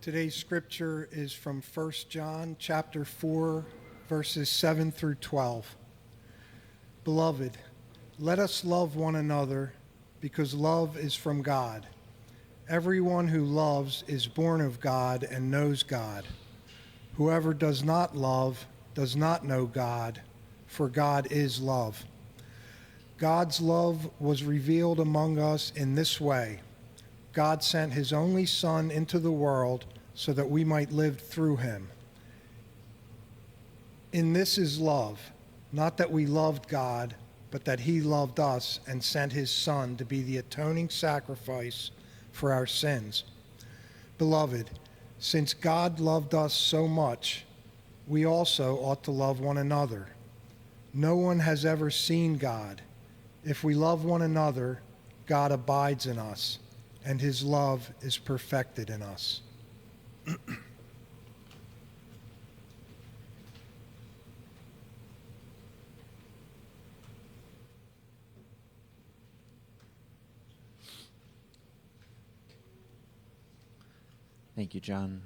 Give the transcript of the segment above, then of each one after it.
Today's scripture is from 1 John chapter 4, verses 7 through 12. Beloved, let us love one another, because love is from God. Everyone who loves is born of God and knows God. Whoever does not love does not know God, for God is love. God's love was revealed among us in this way. God sent his only Son into the world so that we might live through him. In this is love, not that we loved God, but that he loved us and sent his Son to be the atoning sacrifice for our sins. Beloved, since God loved us so much, we also ought to love one another. No one has ever seen God. If we love one another, God abides in us, and his love is perfected in us. Thank you, John.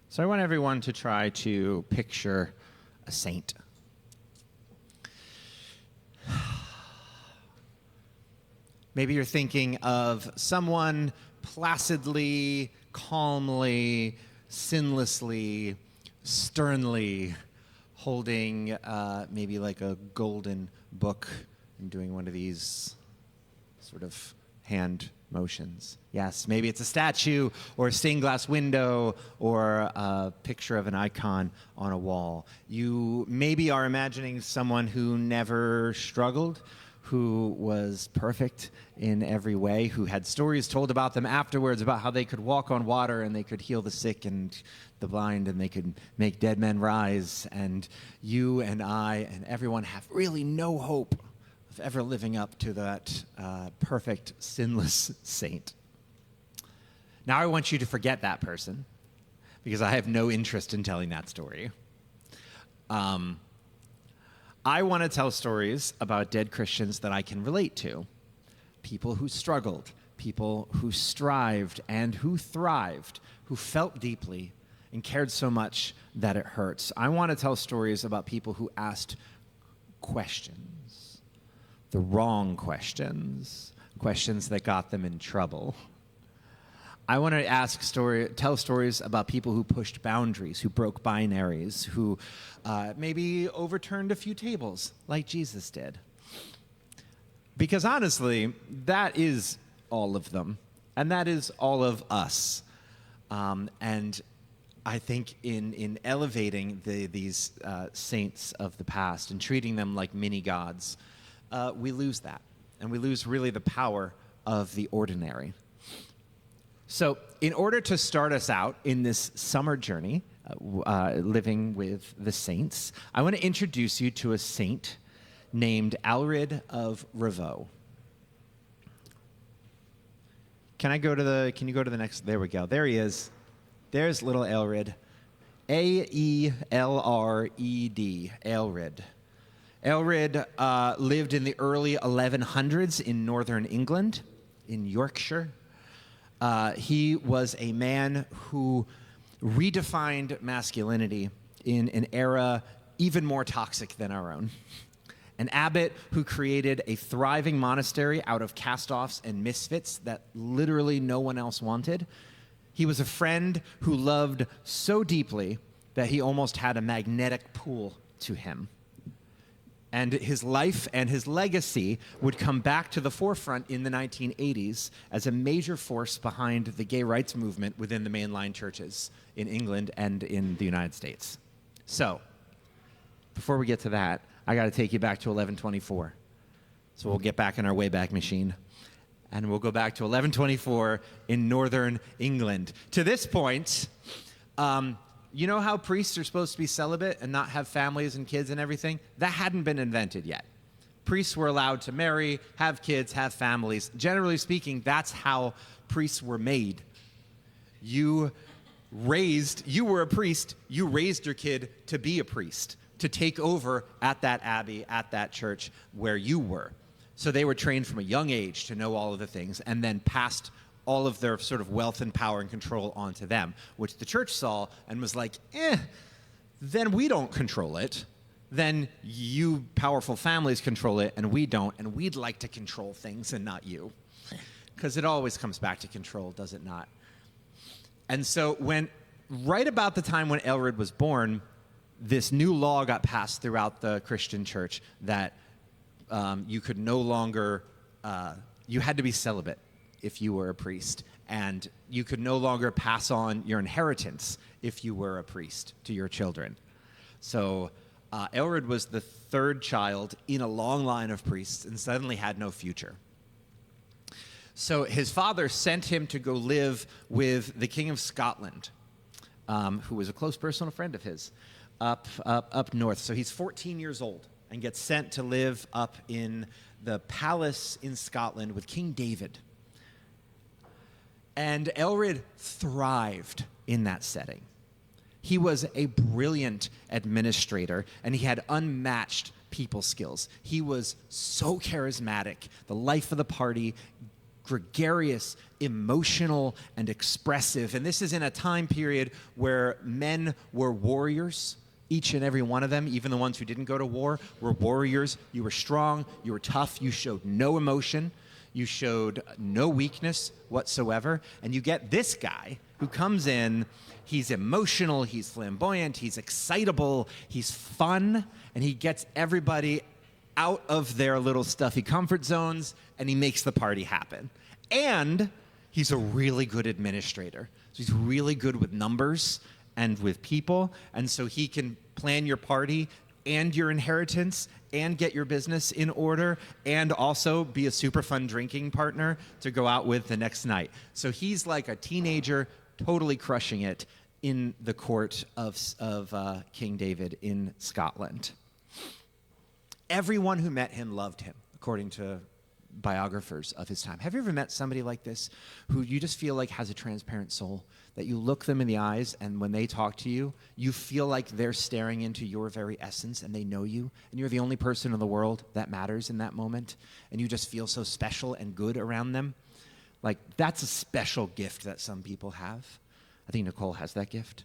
So I want everyone to try to picture a saint. Maybe you're thinking of someone placidly, calmly, sinlessly, sternly holding maybe like a golden book and doing one of these sort of hand motions. Yes, maybe it's a statue or a stained glass window or a picture of an icon on a wall. You maybe are imagining someone who never struggled, who was perfect in every way, who had stories told about them afterwards about how they could walk on water and they could heal the sick and the blind and they could make dead men rise. And you and I and everyone have really no hope of ever living up to that perfect, sinless saint. Now I want you to forget that person because I have no interest in telling that story. I want to tell stories about dead Christians that I can relate to. People who struggled, people who strived and who thrived, who felt deeply and cared so much that it hurts. I want to tell stories about people who asked questions, the wrong questions, questions that got them in trouble. I want to tell stories about people who pushed boundaries, who broke binaries, who maybe overturned a few tables like Jesus did. Because honestly, that is all of them, and that is all of us. And I think in elevating these saints of the past and treating them like mini gods, we lose that, and we lose really the power of the ordinary. So in order to start us out in this summer journey, living with the saints, I want to introduce you to a saint named Aelred of Rievaulx. Can you go to the next? There we go. There he is. There's little Aelred. Aelred. Aelred. Aelred lived in the early 1100s in northern England, in Yorkshire. He was a man who redefined masculinity in an era even more toxic than our own. An abbot who created a thriving monastery out of cast-offs and misfits that literally no one else wanted. He was a friend who loved so deeply that he almost had a magnetic pull to him. And his life and his legacy would come back to the forefront in the 1980s as a major force behind the gay rights movement within the mainline churches in England and in the United States. So, before we get to that, I got to take you back to 1124. So we'll get back in our Wayback Machine, and we'll go back to 1124 in northern England. To this point, you know how priests are supposed to be celibate and not have families and kids and everything? That hadn't been invented yet. Priests were allowed to marry, have kids, have families. Generally speaking, that's how priests were made. You were a priest, you raised your kid to be a priest, to take over at that abbey, at that church where you were. So they were trained from a young age to know all of the things and then passed all of their sort of wealth and power and control onto them, which the church saw and was like, then we don't control it. Then you powerful families control it, and we don't, and we'd like to control things and not you. Because it always comes back to control, does it not? And so right about the time when Aelred was born, this new law got passed throughout the Christian church that you could no longer, you had to be celibate if you were a priest, and you could no longer pass on your inheritance if you were a priest to your children. So Aelred was the third child in a long line of priests and suddenly had no future. So his father sent him to go live with the King of Scotland, who was a close personal friend of his, up north. So he's 14 years old and gets sent to live up in the palace in Scotland with King David. And Aelred thrived in that setting. He was a brilliant administrator, and he had unmatched people skills. He was so charismatic, the life of the party, gregarious, emotional, and expressive. And this is in a time period where men were warriors. Each and every one of them, even the ones who didn't go to war, were warriors. You were strong, you were tough, you showed no emotion, you showed no weakness whatsoever. And you get this guy who comes in, he's emotional, he's flamboyant, he's excitable, he's fun, and he gets everybody out of their little stuffy comfort zones, and he makes the party happen. And he's a really good administrator. So he's really good with numbers and with people, and so he can plan your party and your inheritance and get your business in order and also be a super fun drinking partner to go out with the next night. So he's like a teenager, totally crushing it in the court of King David in Scotland. Everyone who met him loved him, according to biographers of his time. Have you ever met somebody like this who you just feel like has a transparent soul, that you look them in the eyes and when they talk to you, you feel like they're staring into your very essence and they know you and you're the only person in the world that matters in that moment and you just feel so special and good around them? Like, that's a special gift that some people have. I think Nicole has that gift.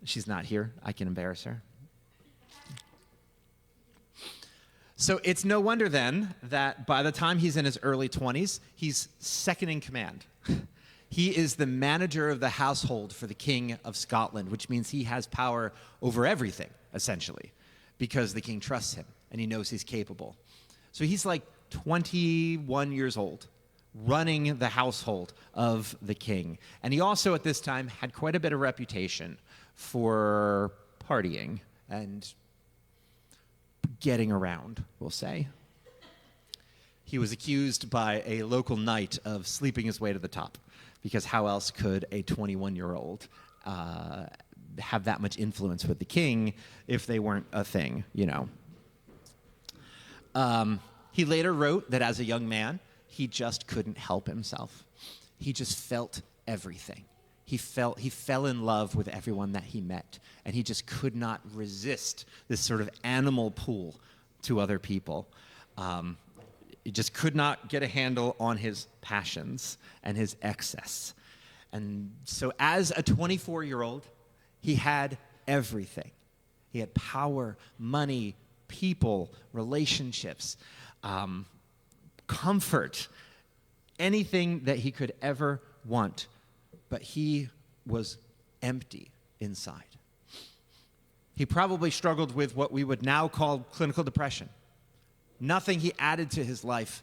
She's not here. I can embarrass her. So it's no wonder then that by the time he's in his early 20s, he's second in command. He is the manager of the household for the King of Scotland, which means he has power over everything, essentially, because the king trusts him and he knows he's capable. So he's like 21 years old, running the household of the king. And he also, at this time, had quite a bit of reputation for partying and getting around, we'll say. He was accused by a local knight of sleeping his way to the top, because how else could a 21-year-old have that much influence with the king if they weren't a thing, you know? He later wrote that as a young man, he just couldn't help himself. He just felt everything. He fell in love with everyone that he met, and he just could not resist this sort of animal pull to other people. He just could not get a handle on his passions and his excess. And so as a 24-year-old, he had everything. He had power, money, people, relationships, comfort, anything that he could ever want. But he was empty inside. He probably struggled with what we would now call clinical depression. Nothing he added to his life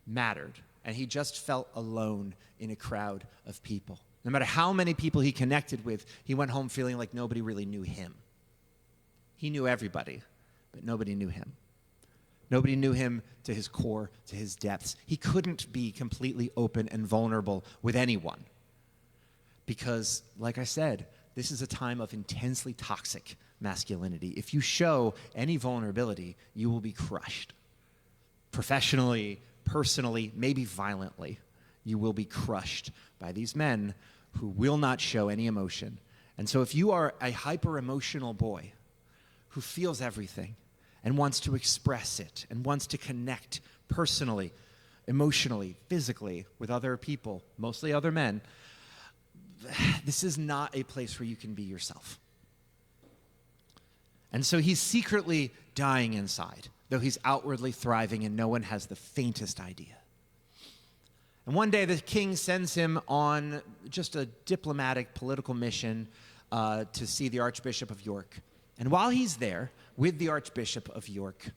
mattered, and he just felt alone in a crowd of people. No matter how many people he connected with, he went home feeling like nobody really knew him. He knew everybody, but nobody knew him. Nobody knew him to his core, to his depths. He couldn't be completely open and vulnerable with anyone. Because, like I said, this is a time of intensely toxic masculinity. If you show any vulnerability, you will be crushed. Professionally, personally, maybe violently, you will be crushed by these men who will not show any emotion. And so if you are a hyper-emotional boy who feels everything and wants to express it and wants to connect personally, emotionally, physically, with other people, mostly other men, this is not a place where you can be yourself. And so he's secretly dying inside, though he's outwardly thriving and no one has the faintest idea. And one day the king sends him on just a diplomatic political mission to see the Archbishop of York. And while he's there with the Archbishop of York,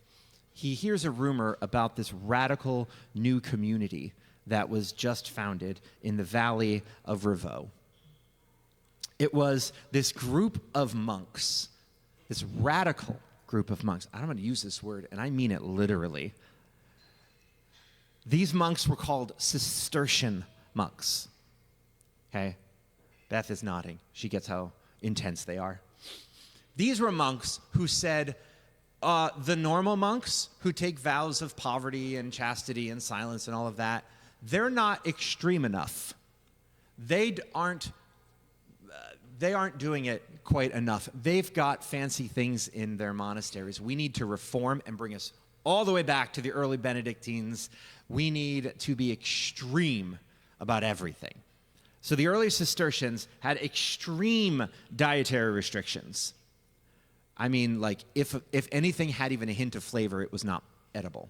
he hears a rumor about this radical new community that was just founded in the valley of Rivaux. It was this group of monks, this radical group of monks. I'm going to use this word, and I mean it literally. These monks were called Cistercian monks. Okay? Beth is nodding. She gets how intense they are. These were monks who said, the normal monks who take vows of poverty and chastity and silence and all of that, they're not extreme enough. They aren't doing it quite enough. They've got fancy things in their monasteries. We need to reform and bring us all the way back to the early Benedictines. We need to be extreme about everything. So the early Cistercians had extreme dietary restrictions. I mean, like, if anything had even a hint of flavor, it was not edible.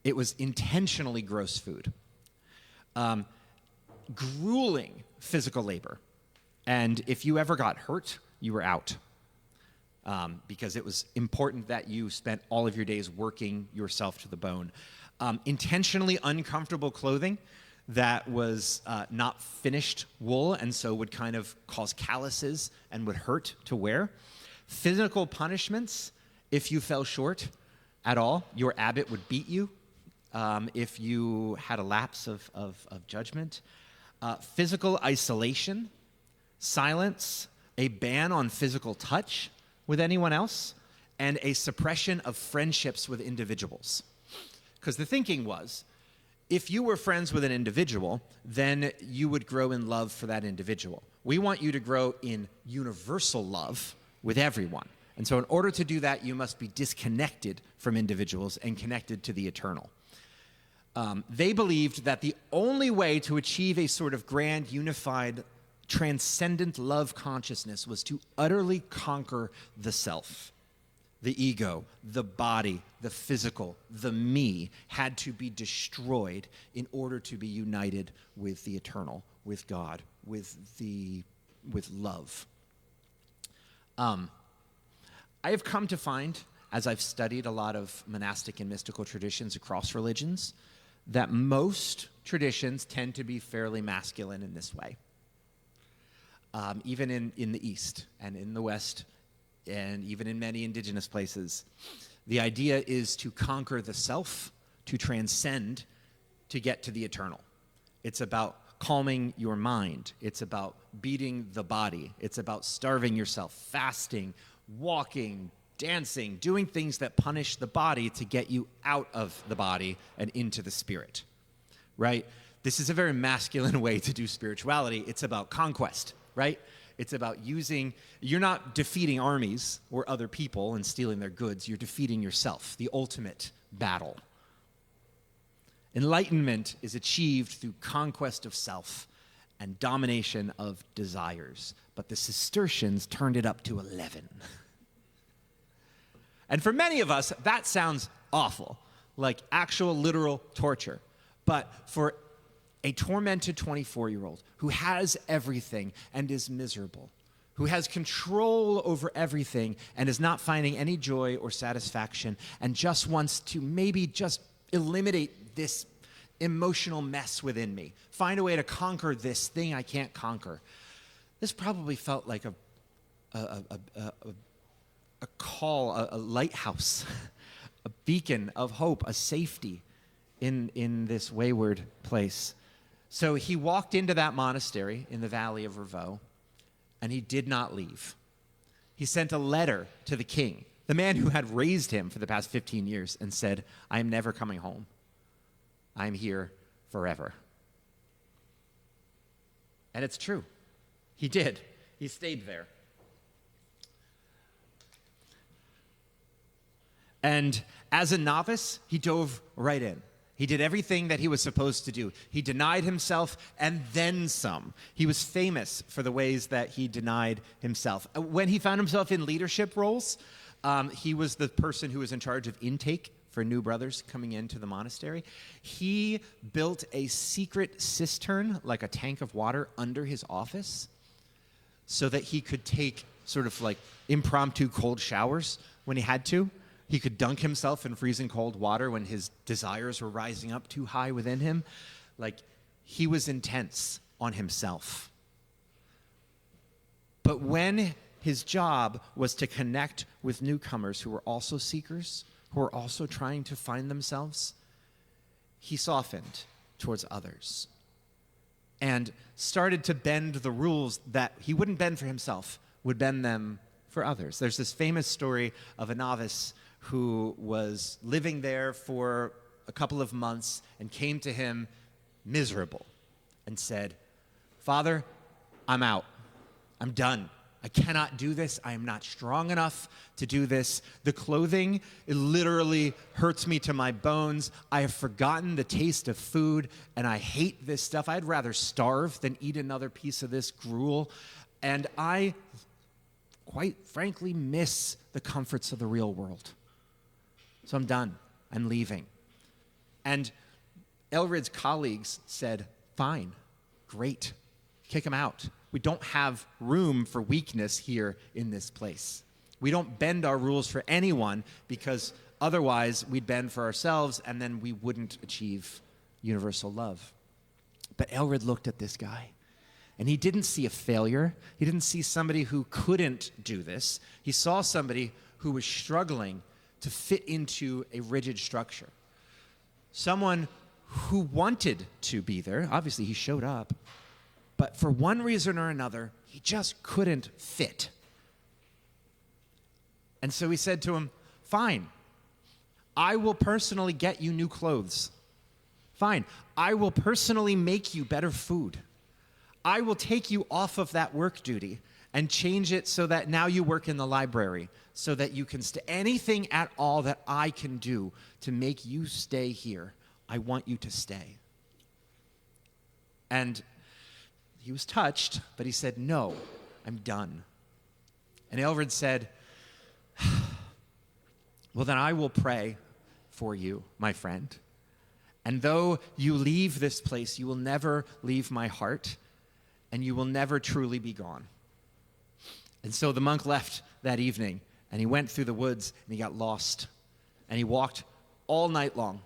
It was intentionally gross food. Grueling physical labor. And if you ever got hurt, you were out. Because it was important that you spent all of your days working yourself to the bone. Intentionally uncomfortable clothing that was not finished wool and so would kind of cause calluses and would hurt to wear. Physical punishments, if you fell short at all, your abbot would beat you if you had a lapse of judgment. Physical isolation, silence, a ban on physical touch with anyone else, and a suppression of friendships with individuals. Because the thinking was, if you were friends with an individual, then you would grow in love for that individual. We want you to grow in universal love with everyone. And so in order to do that, you must be disconnected from individuals and connected to the eternal. They believed that the only way to achieve a sort of grand, unified, transcendent love consciousness was to utterly conquer the self. The ego, the body, the physical, the me had to be destroyed in order to be united with the eternal, with God, with love. I have come to find, as I've studied a lot of monastic and mystical traditions across religions, that most traditions tend to be fairly masculine in this way. Even in the East and in the West, and even in many indigenous places, the idea is to conquer the self, to transcend, to get to the eternal. It's about calming your mind. It's about beating the body. It's about starving yourself, fasting, walking, dancing, doing things that punish the body to get you out of the body and into the spirit, right? This is a very masculine way to do spirituality. It's about conquest, right? It's about you're not defeating armies or other people and stealing their goods. You're defeating yourself, the ultimate battle. Enlightenment is achieved through conquest of self and domination of desires. But the Cistercians turned it up to 11. And for many of us, that sounds awful, like actual literal torture. But for a tormented 24-year-old who has everything and is miserable, who has control over everything and is not finding any joy or satisfaction and just wants to maybe just eliminate this emotional mess within me, find a way to conquer this thing I can't conquer. This probably felt like a call, a lighthouse, a beacon of hope, a safety in this wayward place. So he walked into that monastery in the valley of Rivaux, and he did not leave. He sent a letter to the king, the man who had raised him for the past 15 years, and said, I am never coming home. I am here forever. And it's true. He did. He stayed there. And as a novice, he dove right in. He did everything that he was supposed to do. He denied himself and then some. He was famous for the ways that he denied himself. When he found himself in leadership roles, he was the person who was in charge of intake for new brothers coming into the monastery. He built a secret cistern, like a tank of water, under his office so that he could take sort of like impromptu cold showers when he had to. He could dunk himself in freezing cold water when his desires were rising up too high within him. Like, he was intense on himself. But when his job was to connect with newcomers who were also seekers, who were also trying to find themselves, he softened towards others and started to bend the rules that he wouldn't bend for himself, would bend them for others. There's this famous story of a novice who was living there for a couple of months and came to him miserable and said, "Father, I'm out. I'm done. I cannot do this. I am not strong enough to do this. The clothing, it literally hurts me to my bones. I have forgotten the taste of food, and I hate this stuff. I'd rather starve than eat another piece of this gruel. And I, quite frankly, miss the comforts of the real world. So I'm done. I'm leaving." And Aelred's colleagues said, "Fine, great, kick him out. We don't have room for weakness here in this place. We don't bend our rules for anyone because otherwise we'd bend for ourselves and then we wouldn't achieve universal love." But Aelred looked at this guy and he didn't see a failure. He didn't see somebody who couldn't do this. He saw somebody who was struggling to fit into a rigid structure. Someone who wanted to be there. Obviously, he showed up. But for one reason or another, he just couldn't fit. And so he said to him, "Fine, I will personally get you new clothes. Fine, I will personally make you better food. I will take you off of that work duty and change it so that now you work in the library, so that you can stay. Anything at all that I can do to make you stay here, I want you to stay." And he was touched, but he said, "No, I'm done." And Aelred said, "Well, then I will pray for you, my friend. And though you leave this place, you will never leave my heart, and you will never truly be gone." And so the monk left that evening, and he went through the woods, and he got lost. And he walked all night long,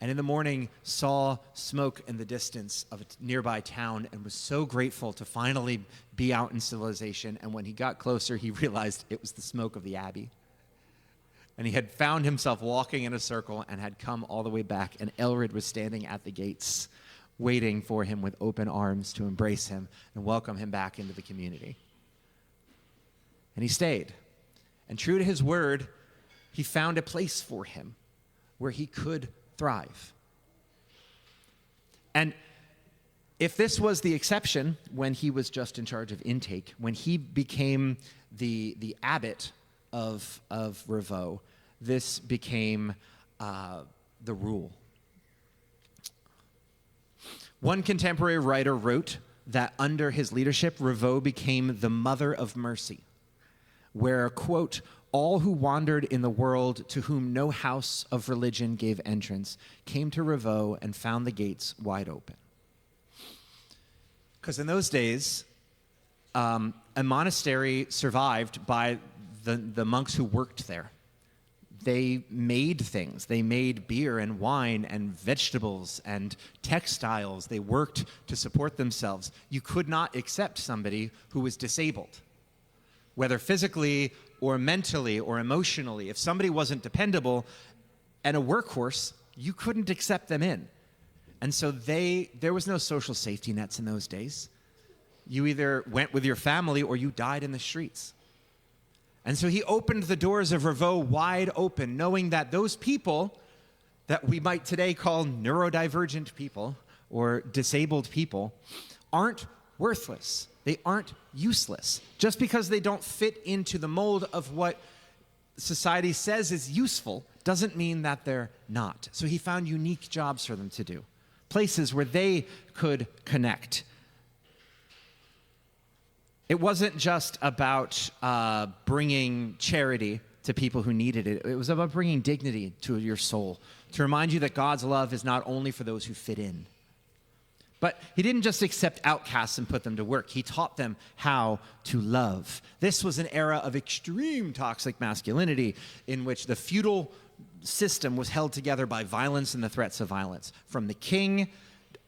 and in the morning saw smoke in the distance of a nearby town and was so grateful to finally be out in civilization. And when he got closer, he realized it was the smoke of the Abbey. And he had found himself walking in a circle and had come all the way back, and Aelred was standing at the gates, waiting for him with open arms to embrace him and welcome him back into the community. And he stayed. And true to his word, he found a place for him where he could thrive. And if this was the exception when he was just in charge of intake, when he became the abbot of Ravoux, this became the rule. One contemporary writer wrote that under his leadership, Ravoux became the mother of mercy, where, quote, "all who wandered in the world to whom no house of religion gave entrance came to Ravoux and found the gates wide open." Because in those days, a monastery survived by the monks who worked there. They made things. They made beer and wine and vegetables and textiles. They worked to support themselves. You could not accept somebody who was disabled, whether physically or mentally or emotionally. If somebody wasn't dependable and a workhorse, you couldn't accept them in. And so there was no social safety nets in those days. You either went with your family or you died in the streets. And so he opened the doors of Ravoux wide open, knowing that those people that we might today call neurodivergent people or disabled people aren't worthless. They aren't useless. Just because they don't fit into the mold of what society says is useful doesn't mean that they're not. So he found unique jobs for them to do, places where they could connect. It wasn't just about bringing charity to people who needed it. It was about bringing dignity to your soul, to remind you that God's love is not only for those who fit in. But he didn't just accept outcasts and put them to work. He taught them how to love. This was an era of extreme toxic masculinity in which the feudal system was held together by violence and the threats of violence. From the king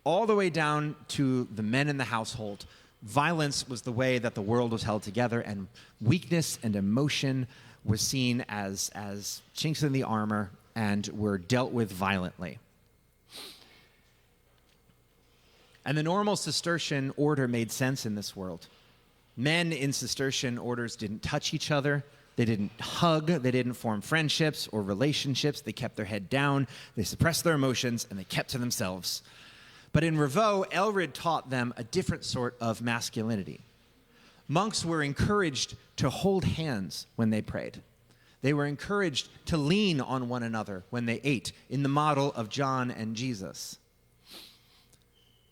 all the way down to the men in the household, violence was the way that the world was held together, and weakness and emotion was seen as chinks in the armor and were dealt with violently. And the normal Cistercian order made sense in this world. Men in Cistercian orders didn't touch each other. They didn't hug. They didn't form friendships or relationships. They kept their head down. They suppressed their emotions, and they kept to themselves. But in Revaux, Aelred taught them a different sort of masculinity. Monks were encouraged to hold hands when they prayed. They were encouraged to lean on one another when they ate, in the model of John and Jesus.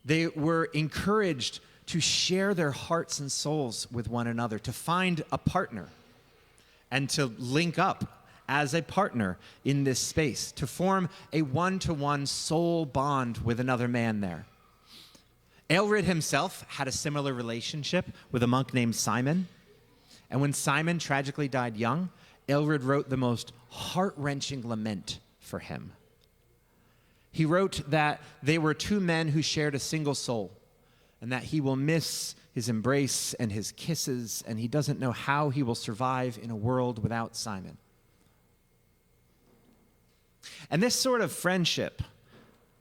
They were encouraged to share their hearts and souls with one another, to find a partner, and to link up as a partner in this space, to form a one-to-one soul bond with another man there. Aelred himself had a similar relationship with a monk named Simon. And when Simon tragically died young, Aelred wrote the most heart-wrenching lament for him. He wrote that they were two men who shared a single soul, and that he will miss his embrace and his kisses, and he doesn't know how he will survive in a world without Simon. And this sort of friendship,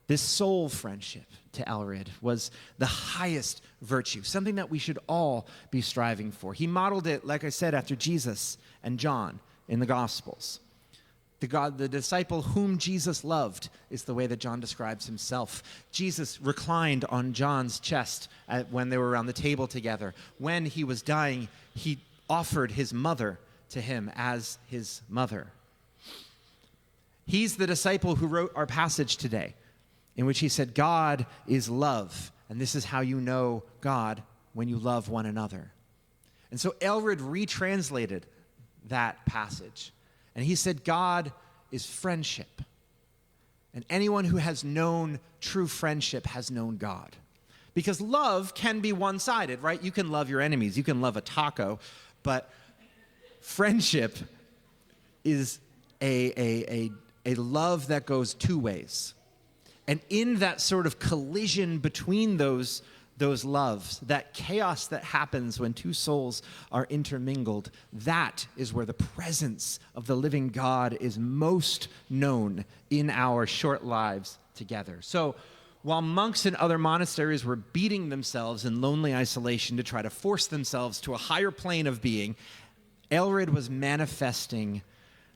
this soul friendship to Aelred, was the highest virtue, something that we should all be striving for. He modeled it, like I said, after Jesus and John in the Gospels. The disciple whom Jesus loved is the way that John describes himself. Jesus reclined on John's chest when they were around the table together. When he was dying, he offered his mother to him as his mother. He's the disciple who wrote our passage today, in which he said, God is love, and this is how you know God, when you love one another. And so Aelred retranslated that passage. And he said, God is friendship. And anyone who has known true friendship has known God. Because love can be one-sided, right? You can love your enemies. You can love a taco. But friendship is a love that goes two ways. And in that sort of collision between those loves, that chaos that happens when two souls are intermingled, that is where the presence of the living God is most known in our short lives together. So while monks in other monasteries were beating themselves in lonely isolation to try to force themselves to a higher plane of being, Aelred was manifesting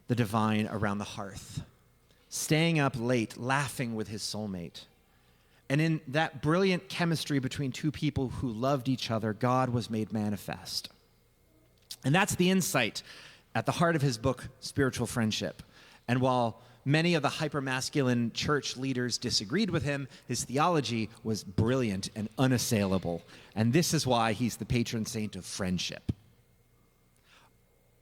the divine around the hearth, staying up late, laughing with his soulmate. And in that brilliant chemistry between two people who loved each other, God was made manifest. And that's the insight at the heart of his book, Spiritual Friendship. And while many of the hypermasculine church leaders disagreed with him, his theology was brilliant and unassailable. And this is why he's the patron saint of friendship.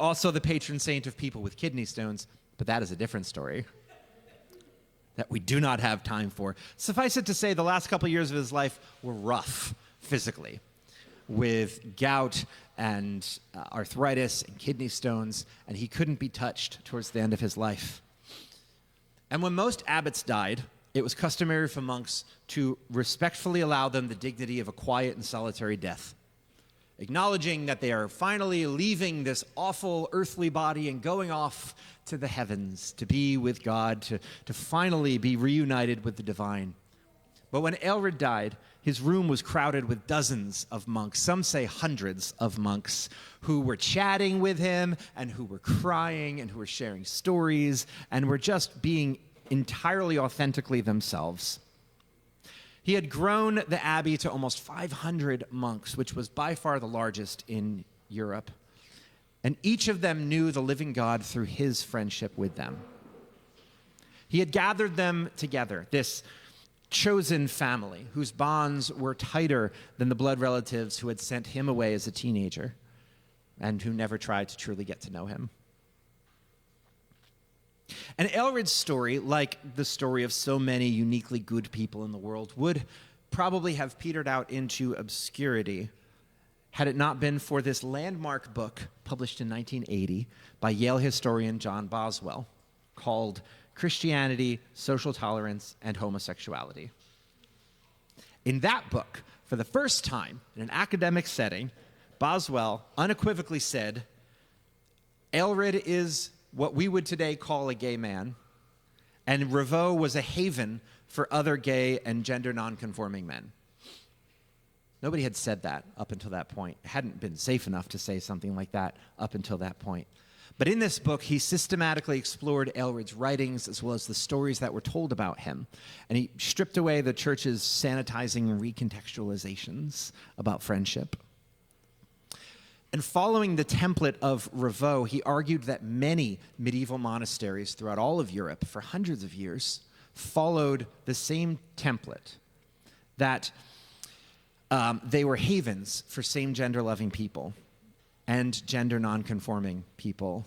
Also the patron saint of people with kidney stones, but that is a different story that we do not have time for. Suffice it to say, the last couple of years of his life were rough physically, with gout and arthritis and kidney stones, and he couldn't be touched towards the end of his life. And when most abbots died, it was customary for monks to respectfully allow them the dignity of a quiet and solitary death, acknowledging that they are finally leaving this awful earthly body and going off to the heavens to be with God, to finally be reunited with the divine. But when Aelred died, his room was crowded with dozens of monks, some say hundreds of monks, who were chatting with him and who were crying and who were sharing stories and were just being entirely authentically themselves. He had grown the Abbey to almost 500 monks, which was by far the largest in Europe. And each of them knew the living God through his friendship with them. He had gathered them together, this chosen family whose bonds were tighter than the blood relatives who had sent him away as a teenager and who never tried to truly get to know him. And Aelred's story, like the story of so many uniquely good people in the world, would probably have petered out into obscurity had it not been for this landmark book published in 1980 by Yale historian John Boswell called Christianity, Social Tolerance, and Homosexuality. In that book, for the first time in an academic setting, Boswell unequivocally said, Aelred is what we would today call a gay man, and Ravoux was a haven for other gay and gender nonconforming men. Nobody had said that up until that point. It hadn't been safe enough to say something like that up until that point. But in this book, he systematically explored Aelred's writings as well as the stories that were told about him. And he stripped away the church's sanitizing recontextualizations about friendship. And following the template of Ravoux, he argued that many medieval monasteries throughout all of Europe for hundreds of years followed the same template, that they were havens for same-gender loving people and gender nonconforming people.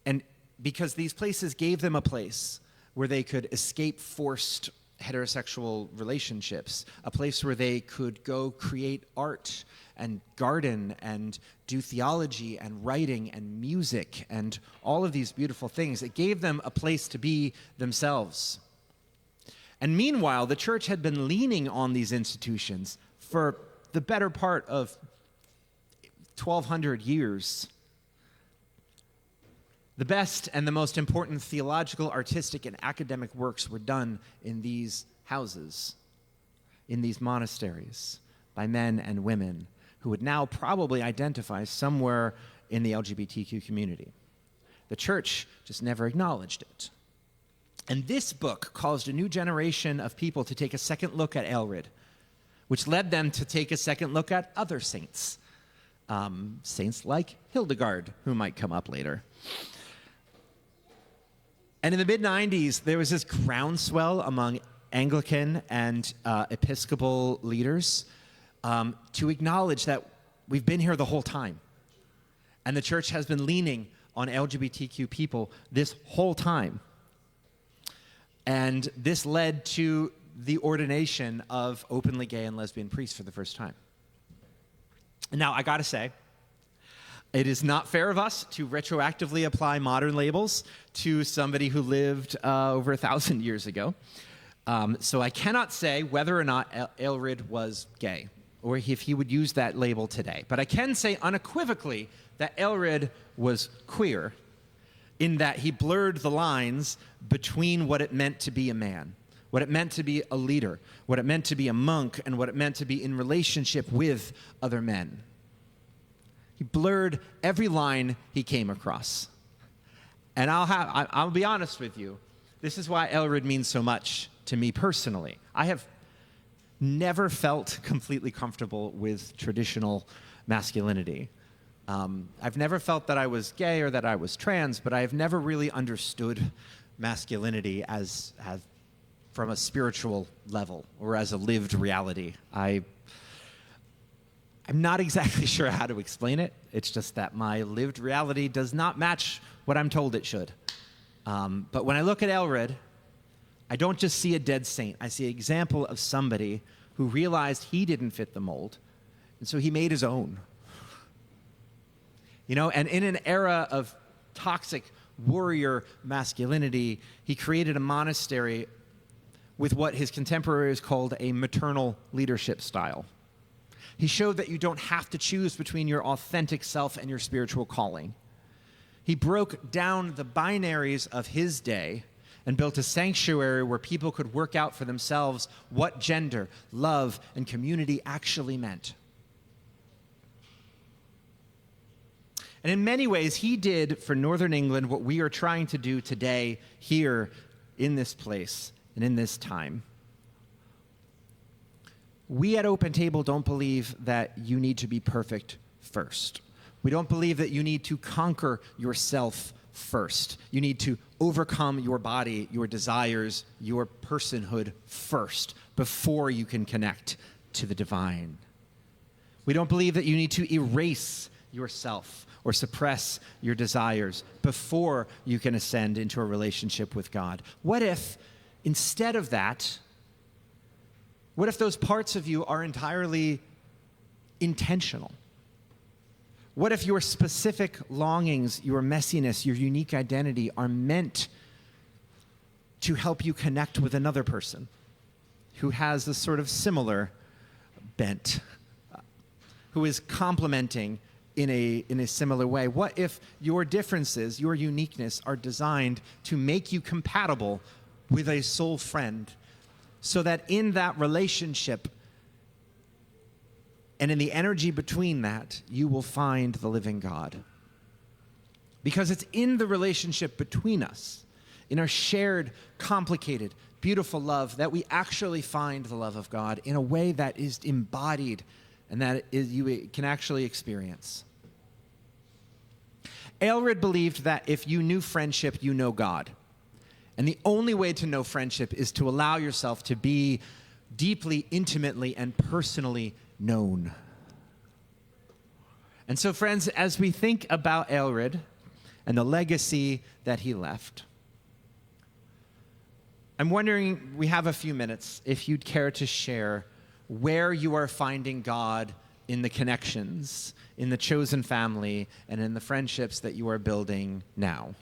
And because these places gave them a place where they could escape forced heterosexual relationships, a place where they could go create art and garden and do theology and writing and music and all of these beautiful things. It gave them a place to be themselves. And meanwhile, the church had been leaning on these institutions for the better part of 1,200 years. The best and the most important theological, artistic, and academic works were done in these houses, in these monasteries, by men and women who would now probably identify somewhere in the LGBTQ community. The church just never acknowledged it. And this book caused a new generation of people to take a second look at Aelred, which led them to take a second look at other saints. Saints like Hildegard, who might come up later. And in the mid-90s, there was this groundswell among Anglican and Episcopal leaders to acknowledge that we've been here the whole time. And the church has been leaning on LGBTQ people this whole time. And this led to the ordination of openly gay and lesbian priests for the first time. Now, I gotta say, it is not fair of us to retroactively apply modern labels to somebody who lived over 1,000 years ago. So I cannot say whether or not Aelred was gay, or if he would use that label today. But I can say unequivocally that Aelred was queer, in that he blurred the lines between what it meant to be a man, what it meant to be a leader, what it meant to be a monk, and what it meant to be in relationship with other men. He blurred every line he came across. And I'll be honest with you, this is why Aelred means so much to me personally. I have never felt completely comfortable with traditional masculinity. I've never felt that I was gay or that I was trans, but I have never really understood masculinity as from a spiritual level or as a lived reality. I'm not exactly sure how to explain it. It's just that my lived reality does not match what I'm told it should. But when I look at Aelred, I don't just see a dead saint. I see an example of somebody who realized he didn't fit the mold, and so he made his own. You know, and in an era of toxic warrior masculinity, he created a monastery with what his contemporaries called a maternal leadership style. He showed that you don't have to choose between your authentic self and your spiritual calling. He broke down the binaries of his day and built a sanctuary where people could work out for themselves what gender, love, and community actually meant. And in many ways, he did for Northern England what we are trying to do today here in this place and in this time. We at Open Table don't believe that you need to be perfect first. We don't believe that you need to conquer yourself first. You need to overcome your body, your desires, your personhood first before you can connect to the divine. We don't believe that you need to erase yourself or suppress your desires before you can ascend into a relationship with God. What if, instead of that, what if those parts of you are entirely intentional? What if your specific longings, your messiness, your unique identity are meant to help you connect with another person who has a sort of similar bent, who is complementing in a similar way? What if your differences, your uniqueness, are designed to make you compatible with a soul friend, so that in that relationship and in the energy between that, you will find the living God? Because it's in the relationship between us, in our shared, complicated, beautiful love, that we actually find the love of God in a way that is embodied and that you can actually experience. Aelred believed that if you knew friendship, you know God. And the only way to know friendship is to allow yourself to be deeply, intimately, and personally known. And so, friends, as we think about Aelred and the legacy that he left, I'm wondering, we have a few minutes, if you'd care to share where you are finding God in the connections, in the chosen family, and in the friendships that you are building now.